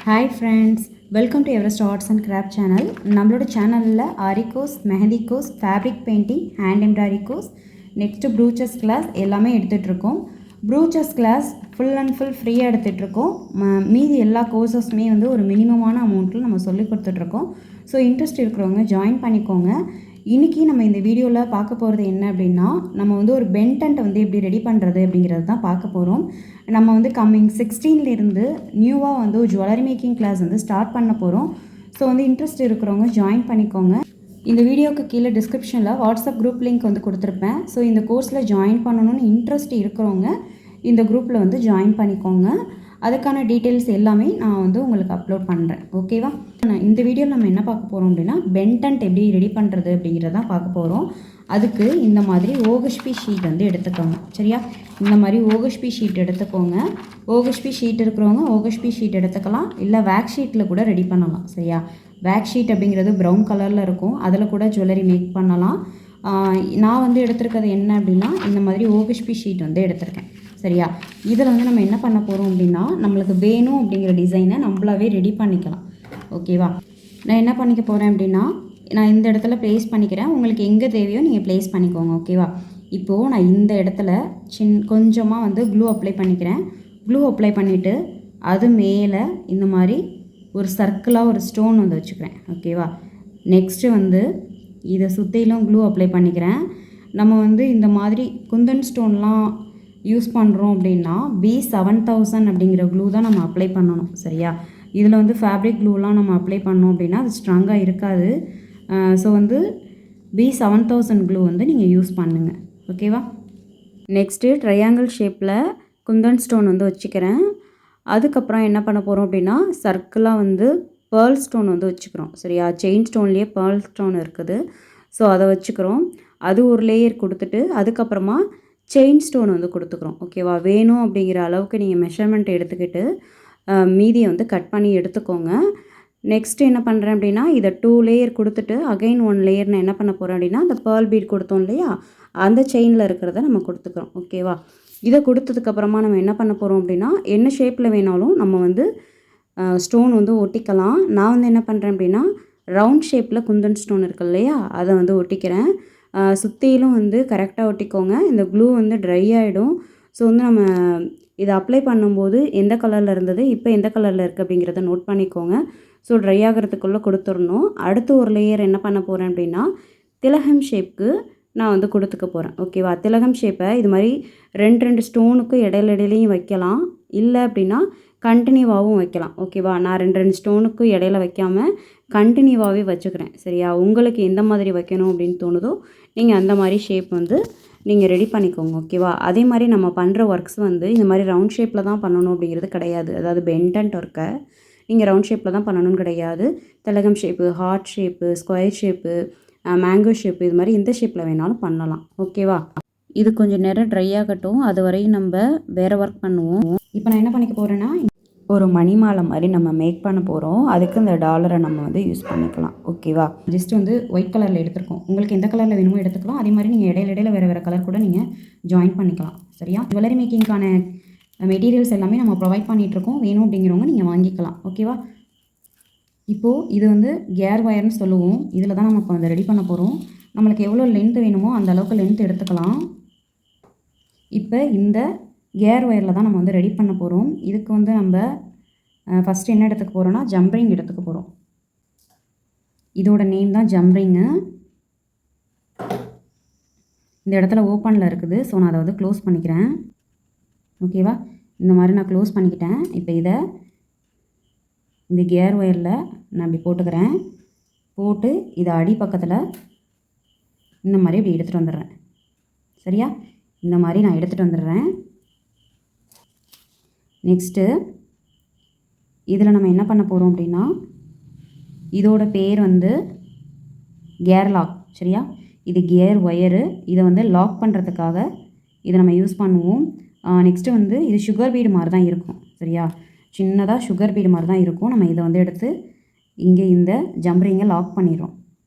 Hi friends, welcome to Everest arts and craft channel. நம்மளோட சேனலில் Aari course, mehndi course, fabric painting, hand embroidery course, next brooches class எல்லாமே எடுத்துகிட்ருக்கோம். ப்ரூச்சஸ் கிளாஸ் full and full ஃப்ரீயாக எடுத்துகிட்ருக்கோம். மீதி எல்லா கோர்சஸுமே வந்து ஒரு மினிமமான அமௌண்ட்டில் நம்ம சொல்லி கொடுத்துட்ருக்கோம். ஸோ இன்ட்ரெஸ்ட் இருக்கிறவங்க ஜாயின் பண்ணிக்கோங்க. இன்றைக்கி நம்ம இந்த வீடியோவில் பார்க்க போகிறது என்ன அப்படின்னா, நம்ம வந்து ஒரு பென்டென்ட்டை வந்து எப்படி ரெடி பண்ணுறது அப்படிங்கிறது தான் பார்க்க போகிறோம். நம்ம வந்து கம்மிங் 16லேருந்து நியூவாக வந்து ஒரு ஜுவல்லரி மேக்கிங் கிளாஸ் வந்து ஸ்டார்ட் பண்ண போகிறோம். ஸோ வந்து இன்ட்ரெஸ்ட் இருக்கிறவங்க ஜாயின் பண்ணிக்கோங்க. இந்த வீடியோவுக்கு கீழே டிஸ்கிரிப்ஷனில் வாட்ஸ்அப் குரூப் லிங்க் வந்து கொடுத்துருப்பேன். ஸோ இந்த கோர்ஸில் ஜாயின் பண்ணணும்னு இன்ட்ரெஸ்ட் இருக்கிறவங்க இந்த குரூப்பில் வந்து ஜாயின் பண்ணிக்கோங்க. அதுக்கான டீட்டெயில்ஸ் எல்லாமே நான் வந்து உங்களுக்கு அப்லோட் பண்ணுறேன். ஓகேவா? இந்த வீடியோவில் நம்ம என்ன பார்க்க போகிறோம் அப்படின்னா, பென்டென்ட் எப்படி ரெடி பண்ணுறது அப்படிங்கிறத பார்க்க போகிறோம். அதுக்கு இந்த மாதிரி ஓகஷ்பி ஷீட் வந்து எடுத்துக்கோங்க. சரியா? இந்த மாதிரி ஓகஷ்பி ஷீட் எடுத்துக்கோங்க. ஓகஷ்பி ஷீட் இருக்கிறவங்க ஓகஷ்பி ஷீட் எடுத்துக்கலாம், இல்லை வேக் ஷீட்டில் கூட ரெடி பண்ணலாம். சரியா? வேக் ஷீட் அப்படிங்கிறது ப்ரௌன் கலரில் இருக்கும், அதில் கூட ஜுவல்லரி மேக் பண்ணலாம். நான் வந்து எடுத்துருக்கிறது என்ன அப்படின்னா, இந்த மாதிரி ஓகஷ்பி ஷீட் வந்து எடுத்திருக்கேன். சரியா? இதில் வந்து நம்ம என்ன பண்ண போகிறோம் அப்படின்னா, நம்மளுக்கு வேணும் அப்படிங்கிற டிசைனை நம்மளாவே ரெடி பண்ணிக்கலாம். ஓகேவா? நான் என்ன பண்ணிக்க போகிறேன் அப்படின்னா, நான் இந்த இடத்துல ப்ளேஸ் பண்ணிக்கிறேன். உங்களுக்கு எங்கே தேவையோ நீங்கள் ப்ளேஸ் பண்ணிக்கோங்க. ஓகேவா? இப்போது நான் இந்த இடத்துல கொஞ்சமாக வந்து க்ளூ அப்ளை பண்ணிக்கிறேன். க்ளூ அப்ளை பண்ணிவிட்டு அது மேலே இந்த மாதிரி ஒரு சர்க்கிளாக ஒரு ஸ்டோன் வந்து வச்சுக்கிறேன். ஓகேவா? நெக்ஸ்ட்டு வந்து இதை சுற்றிலும் க்ளூ அப்ளை பண்ணிக்கிறேன். நம்ம வந்து இந்த மாதிரி குந்தன் ஸ்டோன்லாம் யூஸ் பண்ணுறோம் அப்படின்னா B7000 அப்படிங்கிற க்ளூ தான் நம்ம அப்ளை பண்ணணும். சரியா? இதில் வந்து ஃபேப்ரிக் க்ளூலாம் நம்ம அப்ளை பண்ணோம் அப்படின்னா அது ஸ்ட்ராங்காக இருக்காது. ஸோ வந்து B7000 க்ளூ வந்து நீங்கள் யூஸ் பண்ணுங்கள். ஓகேவா? நெக்ஸ்ட்டு ட்ரையாங்கிள் ஷேப்பில் குந்தன் ஸ்டோன் வந்து வச்சுக்கிறேன். அதுக்கப்புறம் என்ன பண்ண போகிறோம் அப்படின்னா, சர்க்கிளாக வந்து பேர்ல் ஸ்டோன் வந்து வச்சுக்கிறோம். சரியா? செயின் ஸ்டோன்லேயே பேர்ல் ஸ்டோன் இருக்குது. ஸோ அதை வச்சுக்கிறோம். அது ஒரு லேயர் கொடுத்துட்டு அதுக்கப்புறமா செயின் ஸ்டோன் வந்து கொடுத்துக்கிறோம். ஓகேவா? வேணும் அப்படிங்கிற அளவுக்கு நீங்கள் மெஷர்மெண்ட் எடுத்துக்கிட்டு மீதியை வந்து கட் பண்ணி எடுத்துக்கோங்க. நெக்ஸ்ட்டு என்ன பண்ணுறேன் அப்படின்னா, இதை 2 லேயர் கொடுத்துட்டு அகைன் 1 லேயர் நான் என்ன பண்ண போகிறேன் அப்படின்னா, அந்த பேர்ல் பீட் கொடுத்தோம் இல்லையா, அந்த செயினில் இருக்கிறத நம்ம கொடுத்துக்கிறோம். ஓகேவா? இதை கொடுத்ததுக்கப்புறமா நம்ம என்ன பண்ண போகிறோம் அப்படின்னா, என்ன ஷேப்பில் வேணாலும் நம்ம வந்து ஸ்டோன் வந்து ஒட்டிக்கலாம். நான் வந்து என்ன பண்ணுறேன் அப்படின்னா, ரவுண்ட் ஷேப்பில் குந்தன் ஸ்டோன் இருக்குது இல்லையா, அதை வந்து ஒட்டிக்கிறேன். சுற்றிலும் வந்து கரெக்டாக ஒட்டிக்கோங்க. இந்த க்ளூ வந்து ட்ரை ஆகிடும். ஸோ வந்து நம்ம இதை அப்ளை பண்ணும்போது எந்த கலரில் இருந்தது, இப்போ எந்த கலரில் இருக்குது அப்படிங்கிறத நோட் பண்ணிக்கோங்க. ஸோ ட்ரை ஆகிறதுக்குள்ளே கொடுத்துடணும். அடுத்து ஒரு லேயர் என்ன பண்ண போகிறேன் அப்படின்னா, திலகம் ஷேப்புக்கு நான் வந்து கொடுத்துக்க போகிறேன். ஓகேவா? திலகம் ஷேப்பை இது மாதிரி 2 ஸ்டோனுக்கு இடையிலையும் வைக்கலாம், இல்லை அப்படின்னா கண்டினியூவாகவும் வைக்கலாம். ஓகேவா? நான் 2 ஸ்டோனுக்கு இடையில வைக்காமல் கண்டினியூவாகவே வச்சுக்கிறேன். சரியா? உங்களுக்கு எந்த மாதிரி வைக்கணும் அப்படின்னு தோணுதோ நீங்கள் அந்த மாதிரி ஷேப் வந்து நீங்கள் ரெடி பண்ணிக்கோங்க. ஓகேவா? அதே மாதிரி நம்ம பண்ணுற ஒர்க்ஸ் வந்து இந்த மாதிரி ரவுண்ட் ஷேப்பில் தான் பண்ணணும் அப்படிங்கிறது கிடையாது. அதாவது பென்டென்ட் ஒர்க்கை நீங்கள் ரவுண்ட் ஷேப்பில் தான் பண்ணணும்னு கிடையாது. திலகம் shape, heart shape, square shape, mango shape, இது மாதிரி எந்த ஷேப்பில் வேணாலும் பண்ணலாம். ஓகேவா? இது கொஞ்சம் நேரம் ட்ரை ஆகட்டும். அது வரையும் நம்ம வேறு ஒர்க் பண்ணுவோம். இப்போ நான் என்ன பண்ணிக்க போகிறேன்னா, ஒரு மணி மாலை மாதிரி நம்ம மேக் பண்ண போகிறோம். அதுக்கு இந்த டாலரை நம்ம வந்து யூஸ் பண்ணிக்கலாம். ஓகேவா? ஜஸ்ட் வந்து ஒயிட் கலரில் எடுத்துருக்கோம். உங்களுக்கு எந்த கலரில் வேணுமோ எடுத்துக்கலாம். அதே மாதிரி நீங்கள் இடையில வேறு கலர் கூட நீங்கள் ஜாயின் பண்ணிக்கலாம். சரியா? ஜுவல்லரி மேக்கிங்கான மெட்டீரியல்ஸ் எல்லாமே நம்ம ப்ரொவைட் பண்ணிகிட்ருக்கோம். வேணும் அப்படிங்கிறவங்க நீங்கள் வாங்கிக்கலாம். ஓகேவா? இப்போது இது வந்து கேர் ஒயர்னு சொல்லுவோம். இதில் தான் நம்ம இப்போ வந்து ரெடி பண்ண போகிறோம். நம்மளுக்கு எவ்வளோ லென்த் வேணுமோ அந்த அளவுக்கு லென்த் எடுத்துக்கலாம். இப்போ இந்த கேர் ஒயரில் தான் நம்ம வந்து ரெடி பண்ண போகிறோம். இதுக்கு வந்து நம்ம ஃபஸ்ட்டு என்ன எடுத்துக்க போகிறோன்னா, ஜம்ப்ரிங் எடுத்துக்க போகிறோம். இதோட நேம் தான் ஜம்ப்ரிங்கு. இந்த இடத்துல ஓப்பனில் இருக்குது. ஸோ நான் அதை வந்து க்ளோஸ் பண்ணிக்கிறேன். ஓகேவா? இந்த மாதிரி நான் க்ளோஸ் பண்ணிக்கிட்டேன். இப்போ இதை இந்த கேர் ஒயரில் நான் இப்படி போட்டுக்கிறேன். போட்டு இதை அடி பக்கத்தில் இந்த மாதிரி இப்படி எடுத்துகிட்டு வந்துடுறேன். சரியா? இந்த மாதிரி நான் எடுத்துகிட்டு வந்துடுறேன். நெக்ஸ்ட்டு இதில் நம்ம என்ன பண்ண போகிறோம் அப்படின்னா, இதோட பேர் வந்து கேர் லாக். சரியா? இது கேர் ஒயரு. இதை வந்து லாக் பண்ணுறதுக்காக இதை நம்ம யூஸ் பண்ணுவோம். நெக்ஸ்ட்டு வந்து இது சுகர் பீடு மாதிரி தான் இருக்கும். சரியா? சின்னதாக சுகர் பீடு மாதிரி தான் இருக்கும். நம்ம இதை வந்து எடுத்து இங்கே இந்த ஜம்ப்ரிங்கை லாக் பண்ணிடுறோம்.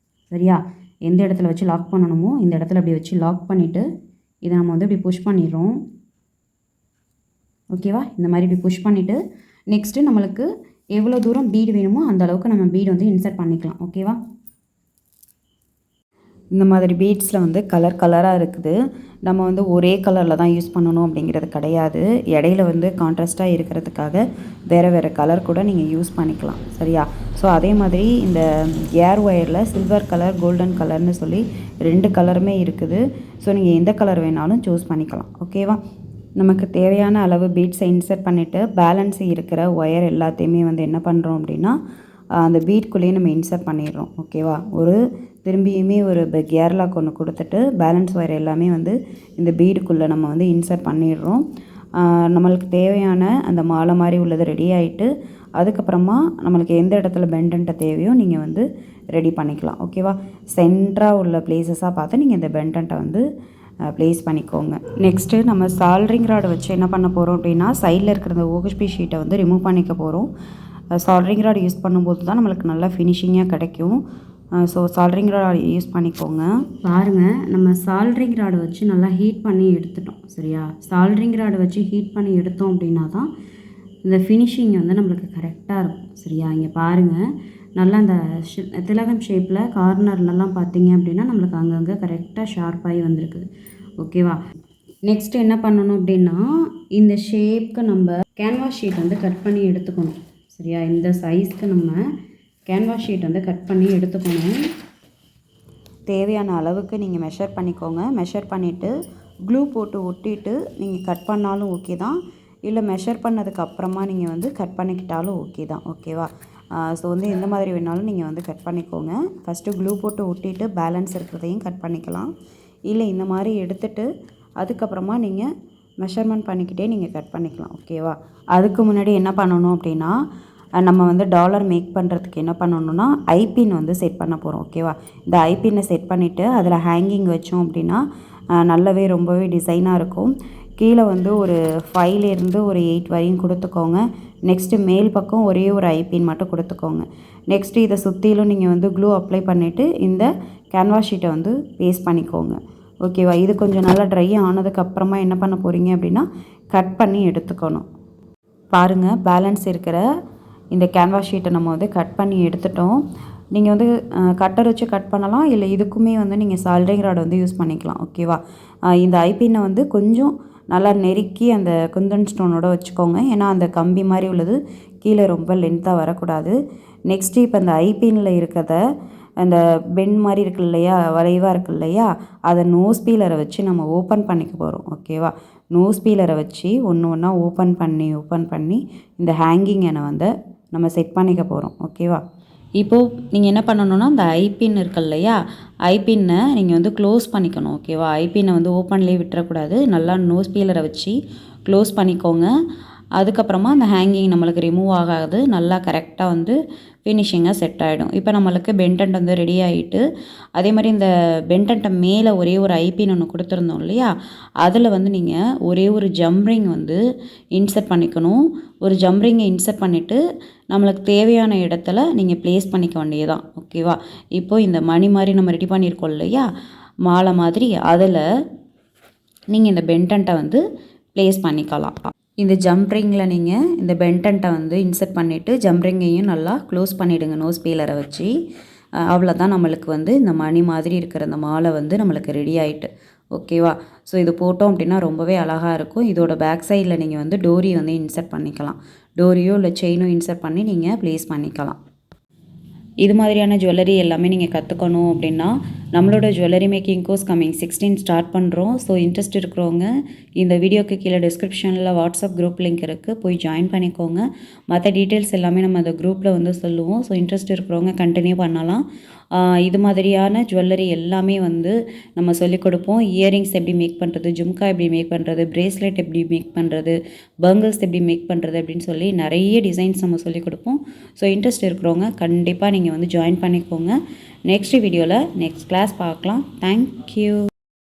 சரியா? எந்த இடத்துல வச்சு லாக் பண்ணணுமோ இந்த இடத்துல அப்படி வச்சு லாக் பண்ணிவிட்டு இதை நம்ம வந்து இப்படி புஷ் பண்ணிடுறோம். ஓகேவா? இந்த மாதிரி இப்படி புஷ் பண்ணிவிட்டு நெக்ஸ்ட்டு நம்மளுக்கு எவ்வளோ தூரம் பீடு வேணுமோ அந்த அளவுக்கு நம்ம பீடு வந்து இன்சர்ட் பண்ணிக்கலாம். ஓகேவா? இந்த மாதிரி பீட்ஸில் வந்து கலர் கலராக இருக்குது. நம்ம வந்து ஒரே கலரில் தான் யூஸ் பண்ணணும் அப்படிங்கிறது கிடையாது. இடையில வந்து கான்ட்ராஸ்ட்டாக இருக்கிறதுக்காக வேறு வேறு கலர் கூட நீங்கள் யூஸ் பண்ணிக்கலாம். சரியா? ஸோ அதே மாதிரி இந்த ஏர் ஒயரில் சில்வர் கலர், கோல்டன் கலர்னு சொல்லி 2 கலருமே இருக்குது. ஸோ நீங்கள் எந்த கலர் வேணாலும் சூஸ் பண்ணிக்கலாம். ஓகேவா? நமக்கு தேவையான அளவு பீட்ஸை இன்சர்ட் பண்ணிவிட்டு பேலன்ஸ் இருக்கிற ஒயர் எல்லாத்தையுமே வந்து என்ன பண்ணுறோம் அப்படின்னா அந்த பீட்குள்ளேயே நம்ம இன்சர்ட் பண்ணிடுறோம். ஓகேவா? திரும்பியுமே ஒரு கேர்லாக் ஒன்று கொடுத்துட்டு பேலன்ஸ் ஒயர் எல்லாமே வந்து இந்த பீடுக்குள்ளே நம்ம வந்து இன்சர்ட் பண்ணிடுறோம். நம்மளுக்கு தேவையான அந்த மாலை மாதிரி உள்ளது ரெடி ஆகிட்டு அதுக்கப்புறமா நம்மளுக்கு எந்த இடத்துல பெண்டன்ட்டை தேவையோ நீங்கள் வந்து ரெடி பண்ணிக்கலாம். ஓகேவா? சென்டராக உள்ள பிளேசஸாக பார்த்து நீங்கள் இந்த பெண்டன்ட்டை வந்து ப்ளேஸ் பண்ணிக்கோங்க. நெக்ஸ்ட்டு நம்ம சால்ட்ரிங் ராடை வச்சு என்ன பண்ண போகிறோம் அப்படின்னா சைடில் இருக்கிற இந்த ஓகஸ்பி ஷீட்டை வந்து ரிமூவ் பண்ணிக்க போகிறோம். சால்ட்ரிங் ராட் யூஸ் பண்ணும்போது தான் நம்மளுக்கு நல்லா ஃபினிஷிங்காக கிடைக்கும். ஸோ சால்ட்ரிங் ராட் யூஸ் பண்ணிக்கோங்க. பாருங்கள், நம்ம சால்ட்ரிங் ராடை வச்சு நல்லா ஹீட் பண்ணி எடுத்துட்டோம். சரியா? சால்ட்ரிங் ராடை வச்சு ஹீட் பண்ணி எடுத்தோம் அப்படின்னா தான் இந்த ஃபினிஷிங் வந்து நம்மளுக்கு கரெக்டாக இருக்கும். சரியா? இங்கே பாருங்கள், நல்லா அந்த திலகம் ஷேப்பில் கார்னர்லலாம் பார்த்தீங்க அப்படின்னா நம்மளுக்கு அங்கங்கே கரெக்டாக ஷார்ப்பாகி வந்திருக்குது. ஓகேவா? நெக்ஸ்ட்டு என்ன பண்ணணும் அப்படின்னா இந்த ஷேப்க்கு நம்ம கேன்வாஸ் ஷீட் வந்து கட் பண்ணி எடுத்துக்கணும். சரியா? இந்த சைஸ்க்கு நம்ம கேன்வாஸ் ஷீட் வந்து கட் பண்ணி எடுத்துக்கணும். தேவையான அளவுக்கு நீங்கள் மெஷர் பண்ணிக்கோங்க. மெஷர் பண்ணிவிட்டு க்ளூ போட்டு ஒட்டிட்டு நீங்கள் கட் பண்ணாலும் ஓகே தான், இல்லை மெஷர் பண்ணதுக்கு அப்புறமா நீங்கள் வந்து கட் பண்ணிக்கிட்டாலும் ஓகே தான். ஓகேவா? ஸோ வந்து எந்த மாதிரி வேணாலும் நீங்கள் வந்து கட் பண்ணிக்கோங்க. ஃபஸ்ட்டு க்ளூ போட்டு ஒட்டிட்டு பேலன்ஸ் இருக்கிறதையும் கட் பண்ணிக்கலாம். இல்லை இந்த மாதிரி எடுத்துகிட்டு அதுக்கப்புறமா நீங்கள் மெஷர்மெண்ட் பண்ணிக்கிட்டே நீங்கள் கட் பண்ணிக்கலாம். ஓகேவா? அதுக்கு முன்னாடி என்ன பண்ணணும் அப்படின்னா நம்ம வந்து டாலர் மேக் பண்ணுறதுக்கு என்ன பண்ணணுன்னா ஐபின் வந்து செட் பண்ண போகிறோம். ஓகேவா? இந்த ஐபின்னை செட் பண்ணிவிட்டு அதில் ஹேங்கிங் வச்சோம் அப்படின்னா நல்லாவே ரொம்பவே டிசைனாக இருக்கும். கீழே வந்து ஒரு 5லேருந்து ஒரு 8 வரையும் கொடுத்துக்கோங்க. நெக்ஸ்ட்டு மேல் பக்கம் ஒரே ஒரு ஐபின் மட்டும் கொடுத்துக்கோங்க. நெக்ஸ்ட்டு இதை சுற்றிலும் நீங்கள் வந்து க்ளூ அப்ளை பண்ணிவிட்டு இந்த கேன்வாஸ் ஷீட்டை வந்து பேஸ்ட் பண்ணிக்கோங்க. ஓகேவா? இது கொஞ்சம் நல்லா ட்ரை ஆனதுக்கப்புறமா என்ன பண்ண போகிறீங்க அப்படின்னா கட் பண்ணி எடுத்துக்கணும். பாருங்கள், பேலன்ஸ் இருக்கிற இந்த கேன்வாஸ் ஷீட்டை நம்ம வந்து கட் பண்ணி எடுத்துட்டோம். நீங்கள் வந்து கட்டர் வச்சு கட் பண்ணலாம், இல்லை இதுக்குமே வந்து நீங்கள் சால்ட்ரிங் ராட் வந்து யூஸ் பண்ணிக்கலாம். ஓகேவா? இந்த ஐபின்னை வந்து கொஞ்சம் நல்லா நெருக்கி அந்த குந்தன் ஸ்டோனோட வச்சுக்கோங்க. ஏன்னா அந்த கம்பி மாதிரி உள்ளது கீழே ரொம்ப லென்த்தாக வரக்கூடாது. நெக்ஸ்ட்டு இப்போ அந்த ஐபின்னில் இருக்கிறத அந்த பெண்ட் மாதிரி இருக்கு இல்லையா, வளைவாக இருக்குது இல்லையா, அதை நோஸ் பீலரை வச்சு நம்ம ஓப்பன் பண்ணிக்க போகிறோம். ஓகேவா? நோஸ் பீலரை வச்சு ஒன்று ஒன்றா ஓப்பன் பண்ணி இந்த ஹேங்கிங்கை வந்து நம்ம செட் பண்ணிக்க போகிறோம். ஓகேவா? இப்போது நீங்கள் என்ன பண்ணணுன்னா அந்த ஐபின் இருக்கு இல்லையா, ஐபின்னை நீங்கள் வந்து க்ளோஸ் பண்ணிக்கணும். ஓகேவா? ஐபின்னை வந்து ஓப்பன்லேயே விட்டுறக்கூடாது. நல்லா நோஸ் பீலரை வச்சு க்ளோஸ் பண்ணிக்கோங்க. அதுக்கப்புறமா அந்த ஹேங்கிங் நம்மளுக்கு ரிமூவ் ஆகாது, நல்லா கரெக்டாக வந்து ஃபினிஷிங்காக செட் ஆகிடும். இப்போ நம்மளுக்கு பெண்டன்ட் வந்து ரெடி ஆகிட்டு, அதே மாதிரி இந்த பெண்டன்ட்டை மேலே ஒரே ஒரு ஐபின் ஒன்று கொடுத்துருந்தோம் இல்லையா, அதில் வந்து நீங்கள் ஒரே ஒரு ஜம்ரிங் வந்து இன்சர்ட் பண்ணிக்கணும். ஒரு ஜம்ரிங்கை இன்சர்ட் பண்ணிவிட்டு நம்மளுக்கு தேவையான இடத்துல நீங்கள் ப்ளேஸ் பண்ணிக்க வேண்டியதான். ஓகேவா? இப்போது இந்த மணி மாதிரி நம்ம ரெடி பண்ணியிருக்கோம் இல்லையா, மாலை மாதிரி, அதில் நீங்கள் இந்த பெண்டன்ட்டை வந்து ப்ளேஸ் பண்ணிக்கலாம். இந்த ஜம்ப்ரிங்கில் நீங்கள் இந்த பெண்டன்ட்டை வந்து இன்சர்ட் பண்ணிவிட்டு ஜம்ப்ரிங்கையும் நல்லா க்ளோஸ் பண்ணிவிடுங்க நோஸ் பீலரை வச்சு. அவ்வளோதான், நம்மளுக்கு வந்து இந்த மணி மாதிரி இருக்கிற அந்த மாலை வந்து நம்மளுக்கு ரெடி ஆகிட்டு. ஓகேவா? ஸோ இது போட்டோம் அப்படின்னா ரொம்பவே அழகாக இருக்கும். இதோட பேக் சைடில் நீங்கள் வந்து டோரி வந்து இன்சர்ட் பண்ணிக்கலாம். டோரியோ இல்லை செயினோ இன்சர்ட் பண்ணி நீங்கள் ப்ளேஸ் பண்ணிக்கலாம். இது மாதிரியான ஜுவல்லரி எல்லாமே நீங்கள் கற்றுக்கணும் அப்படின்னா நம்மளோட jewellery making course coming 16 start பண்ணுறோம். ஸோ இன்ட்ரெஸ்ட் இருக்கிறவங்க இந்த வீடியோக்கு கீழே டிஸ்கிரிப்ஷனில் வாட்ஸ்அப் குரூப் லிங்க் இருக்குது, போய் ஜாயின் பண்ணிக்கோங்க. மற்ற டீட்டெயில்ஸ் எல்லாமே நம்ம அந்த குரூப்பில் வந்து சொல்லுவோம். ஸோ இன்ட்ரெஸ்ட் இருக்கிறவங்க கண்டினியூ பண்ணலாம். இது மாதிரியான ஜுவல்லரி எல்லாமே வந்து நம்ம சொல்லிக் கொடுப்போம். இயரிங்ஸ் எப்படி மேக் பண்ணுறது, ஜும்கா எப்படி மேக் பண்ணுறது, பிரேஸ்லெட் எப்படி மேக் பண்ணுறது, பங்கிள்ஸ் எப்படி மேக் பண்ணுறது அப்படின்னு சொல்லி நிறைய டிசைன்ஸ் நம்ம சொல்லிக் கொடுப்போம். ஸோ இன்ட்ரெஸ்ட் இருக்கிறவங்க கண்டிப்பாக நீங்கள் வந்து ஜாயின் பண்ணிக்கோங்க. நெக்ஸ்ட் வீடியோவில் நெக்ஸ்ட் கிளாஸ் பார்க்கலாம். தேங்க்யூ.